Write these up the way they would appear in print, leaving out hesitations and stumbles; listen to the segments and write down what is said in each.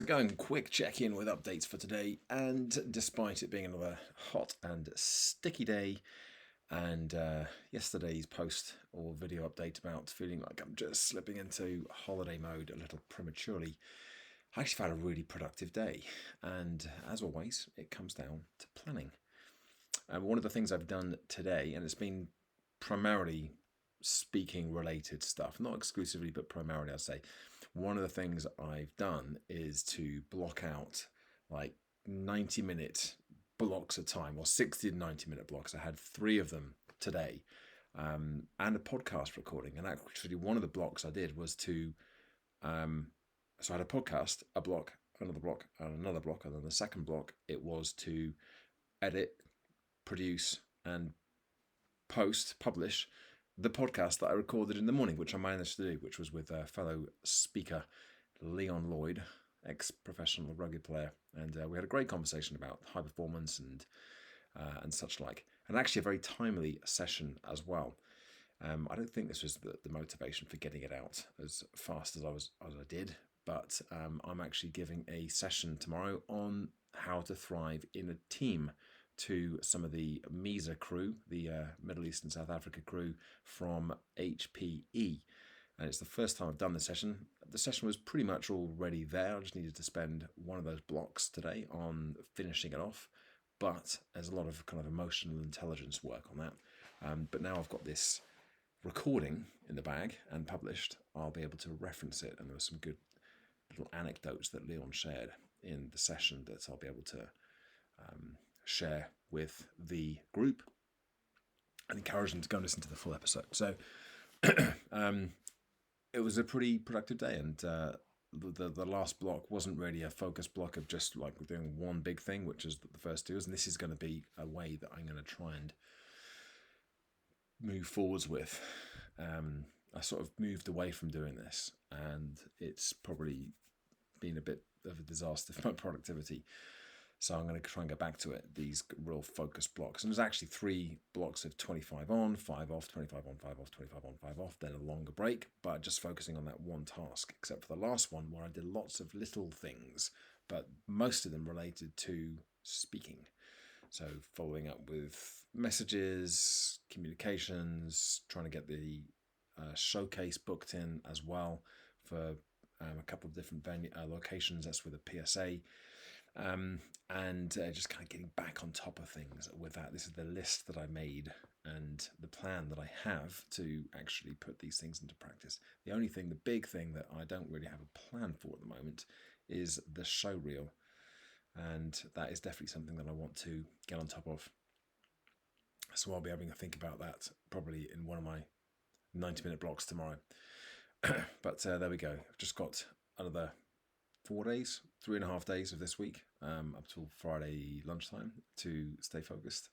Going quick check-in with updates for today, and despite it being another hot and sticky day, and yesterday's post or video update about feeling like I'm just slipping into holiday mode a little prematurely, I actually found a really productive day. And as always, it comes down to planning. And one of the things I've done today, and it's been primarily speaking related stuff, not exclusively, but primarily, I'd say, one of the things I've done is to block out like 90-minute blocks of time, or 60 to 90-minute blocks. I had three of them today, and a podcast recording. And actually, one of the blocks I did was to, so I had a podcast, a block, another block, and another block. And then the second block, it was to edit, produce, and publish the podcast that I recorded in the morning, which I managed to do, which was with a fellow speaker, Leon Lloyd, ex-professional rugby player, and we had a great conversation about high performance and such like, and actually a very timely session as well. I don't think this was the motivation for getting it out as fast as I did, but I'm actually giving a session tomorrow on how to thrive in a team to some of the MESA crew, the Middle East and South Africa crew from HPE. And it's the first time I've done the session. The session was pretty much already there. I just needed to spend one of those blocks today on finishing it off. But there's a lot of kind of emotional intelligence work on that. But now I've got this recording in the bag and published, I'll be able to reference it. And there were some good little anecdotes that Leon shared in the session that I'll be able to share with the group and encourage them to go and listen to the full episode. So it was a pretty productive day, and the last block wasn't really a focus block of just like doing one big thing, which is the first two, and this is going to be a way that I'm going to try and move forwards with. I sort of moved away from doing this, and it's probably been a bit of a disaster for my productivity. So I'm going to try and get back to it, these real focus blocks. And there's actually 3 blocks of 25 on, 5 off, 25 on, 5 off, 25 on, 5 off, then a longer break, but just focusing on that one task, except for the last one where I did lots of little things, but most of them related to speaking. So following up with messages, communications, trying to get the showcase booked in as well for a couple of different locations. That's with a PSA. And just kind of getting back on top of things with that. This is the list that I made and the plan that I have to actually put these things into practice. The only thing, the big thing that I don't really have a plan for at the moment is the show reel. And that is definitely something that I want to get on top of. So I'll be having a think about that probably in one of my 90-minute blocks tomorrow. But there we go. I've just got another 4 days, 3.5 days of this week, up till Friday lunchtime to stay focused.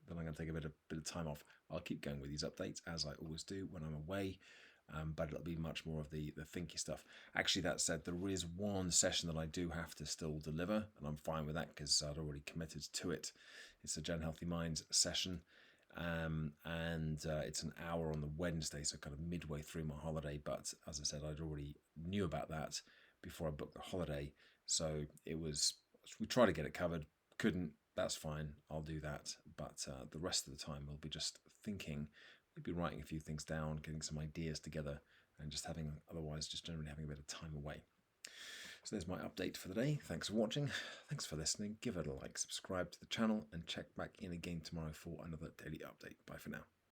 Then I'm going to take a bit of time off. I'll keep going with these updates as I always do when I'm away, but it'll be much more of the thinky stuff. Actually, that said, there is one session that I do have to still deliver, and I'm fine with that because I'd already committed to it. It's a Gen Healthy Minds session. And it's an hour on the Wednesday, so kind of midway through my holiday. But as I said, I'd already knew about that before I booked the holiday, so we tried to get it covered, couldn't. That's fine, I'll do that. But the rest of the time we'll be just thinking, maybe writing a few things down, getting some ideas together, and just generally having a bit of time away. So there's my update for the day. Thanks for watching. Thanks for listening. Give it a like, subscribe to the channel, and check back in again tomorrow for another daily update. Bye for now.